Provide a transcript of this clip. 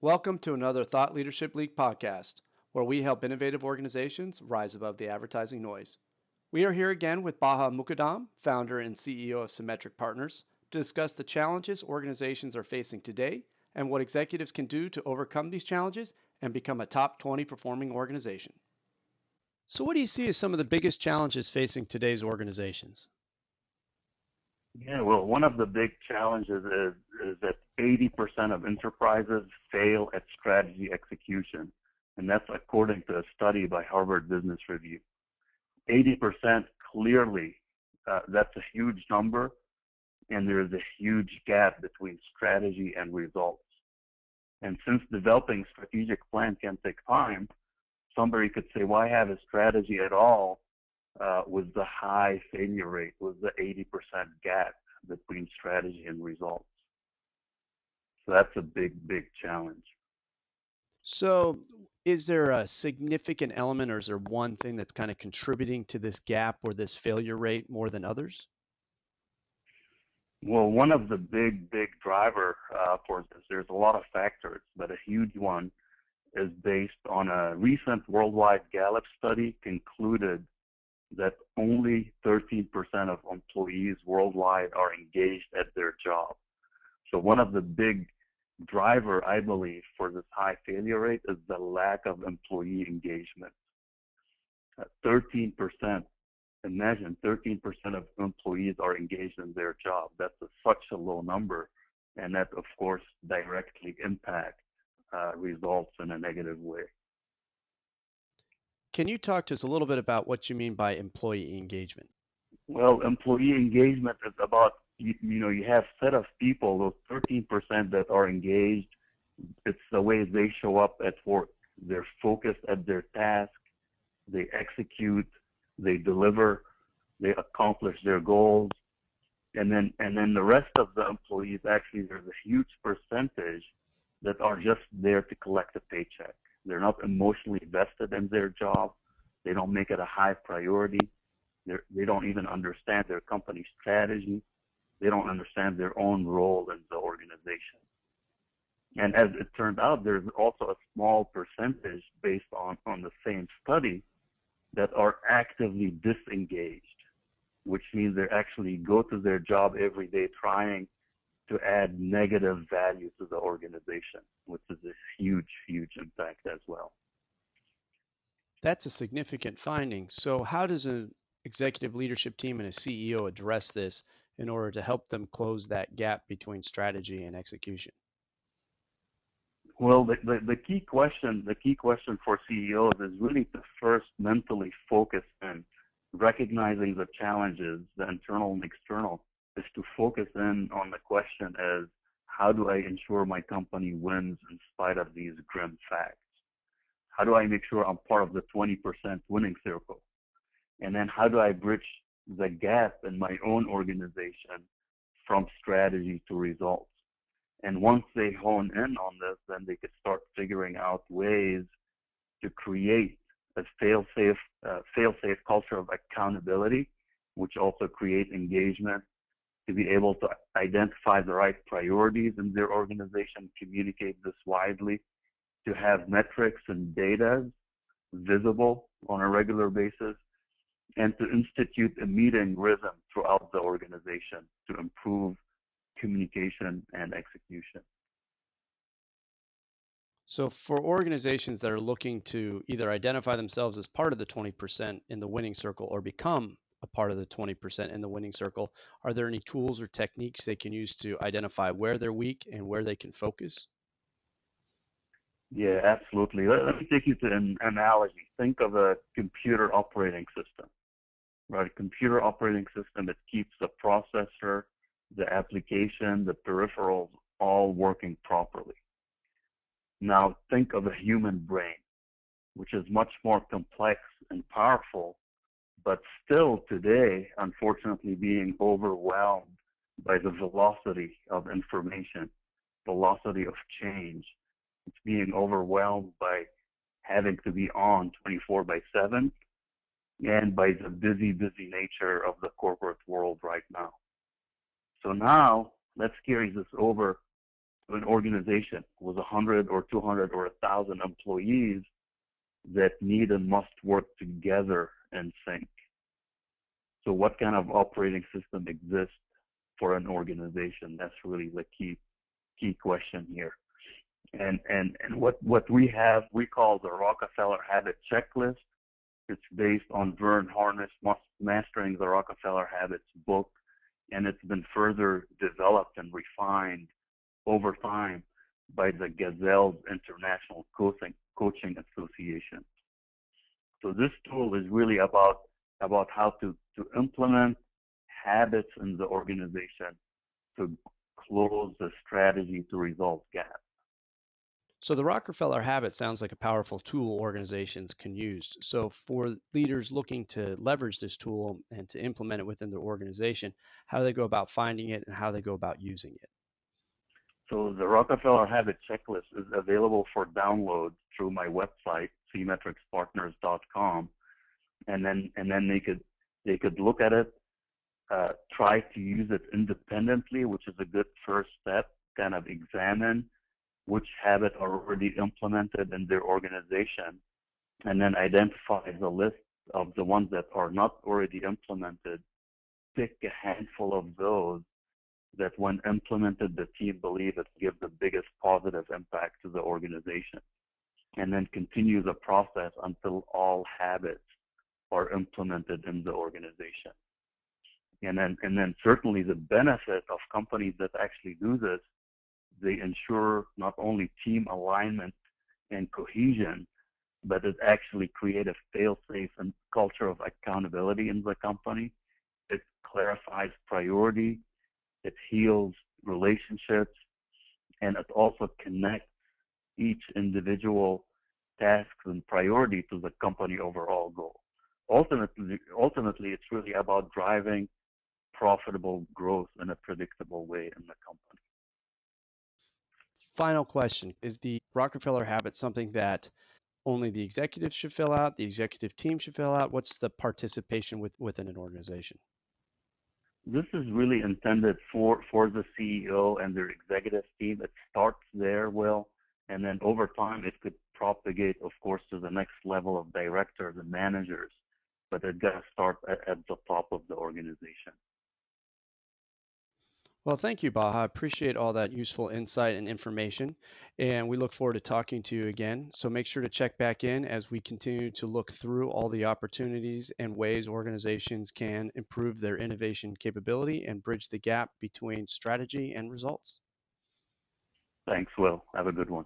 Welcome to another Thought Leadership League podcast, where we help innovative organizations rise above the advertising noise. We are here again with Bahaa Moukadam, founder and CEO of SeeMetrics Partners, to discuss the challenges organizations are facing today and what executives can do to overcome these challenges and become a top 20 performing organization. So what do you see as some of the biggest challenges facing today's organizations? Yeah, well, one of the big challenges is that 80% of enterprises fail at strategy execution, and that's according to a study by Harvard Business Review. 80% clearly, that's a huge number, and there is a huge gap between strategy and results. And since developing strategic plan can take time, somebody could say, why have a strategy at all with the high failure rate, with the 80% gap between strategy and results? So that's a big, big challenge. So is there a significant element, or is there one thing that's kind of contributing to this gap or this failure rate more than others? Well, one of the big driver for this, there's a lot of factors, but a huge one is based on a recent worldwide Gallup study concluded that only 13% of employees worldwide are engaged at their job. So one of the big driver, I believe, for this high failure rate is the lack of employee engagement. 13%, imagine 13% of employees are engaged in their job. That's such a low number, and that, of course, directly impacts results in a negative way. Can you talk to us a little bit about what you mean by employee engagement? Well, employee engagement is about, you have set of people, those 13% that are engaged. It's the way they show up at work. They're focused at their task. They execute. They deliver. They accomplish their goals. And then the rest of the employees, actually, there's a huge percentage that are just there to collect a paycheck. They're not emotionally vested in their job. They don't make it a high priority. They don't even understand their company strategy. They don't understand their own role in the organization. And as it turned out, there's also a small percentage based on the same study that are actively disengaged, which means they actually go to their job every day trying to add negative value to the organization, which is a huge impact as well. That's a significant finding. So how does an executive leadership team and a CEO address this in order to help them close that gap between strategy and execution? Well, the key question for CEOs is really to first mentally focus in recognizing the challenges, the internal and external, is to focus in on the question as, how do I ensure my company wins in spite of these grim facts? How do I make sure I'm part of the 20% winning circle? And then how do I bridge the gap in my own organization from strategy to results? And once they hone in on this, then they could start figuring out ways to create a fail-safe culture of accountability, which also create engagement, to be able to identify the right priorities in their organization, communicate this widely, to have metrics and data visible on a regular basis, and to institute a meeting rhythm throughout the organization to improve communication and execution. So for organizations that are looking to either identify themselves as part of the 20% in the winning circle or become a part of the 20% in the winning circle, are there any tools or techniques they can use to identify where they're weak and where they can focus? Yeah, absolutely. Let me take you to an analogy. Think of a computer operating system, right? A computer operating system that keeps the processor, the application, the peripherals all working properly. Now think of a human brain, which is much more complex and powerful, but still today, unfortunately, being overwhelmed by the velocity of information, velocity of change. It's being overwhelmed by having to be on 24/7 and by the busy nature of the corporate world right now. So now let's carry this over to an organization with 100 or 200 or 1,000 employees that need and must work together in sync. So what kind of operating system exists for an organization? That's really the key question here. And what we have, we call the Rockefeller Habit Checklist. It's based on Vern Harniss, Mastering the Rockefeller Habits book, and it's been further developed and refined over time by the Gazelles International Coaching Association. So this tool is really about how to implement habits in the organization to close the strategy to results gap. So the Rockefeller habit sounds like a powerful tool organizations can use. So for leaders looking to leverage this tool and to implement it within their organization, how do they go about finding it and how they go about using it? So the Rockefeller Habit Checklist is available for download through my website, SeeMetricsPartners.com, and then they could look at it, try to use it independently, which is a good first step. Kind of examine which habits are already implemented in their organization, and then identify the list of the ones that are not already implemented. Pick a handful of those that when implemented, the team believe it give the biggest positive impact to the organization. And then continue the process until all habits are implemented in the organization. And then certainly the benefit of companies that actually do this, they ensure not only team alignment and cohesion, but it actually create a fail-safe and culture of accountability in the company. It clarifies priority, it heals relationships, and it also connects each individual task and priority to the company overall goal. Ultimately, it's really about driving profitable growth in a predictable way in the company. Final question. Is the Rockefeller habit something that only the executives should fill out, the executive team should fill out? What's the participation within an organization? This is really intended for the CEO and their executive team. It starts there, Will, and then over time it could propagate, of course, to the next level of directors and managers, but it got to start at the top of the organization. Well, thank you, Baha. I appreciate all that useful insight and information, and we look forward to talking to you again. So make sure to check back in as we continue to look through all the opportunities and ways organizations can improve their innovation capability and bridge the gap between strategy and results. Thanks, Will. Have a good one.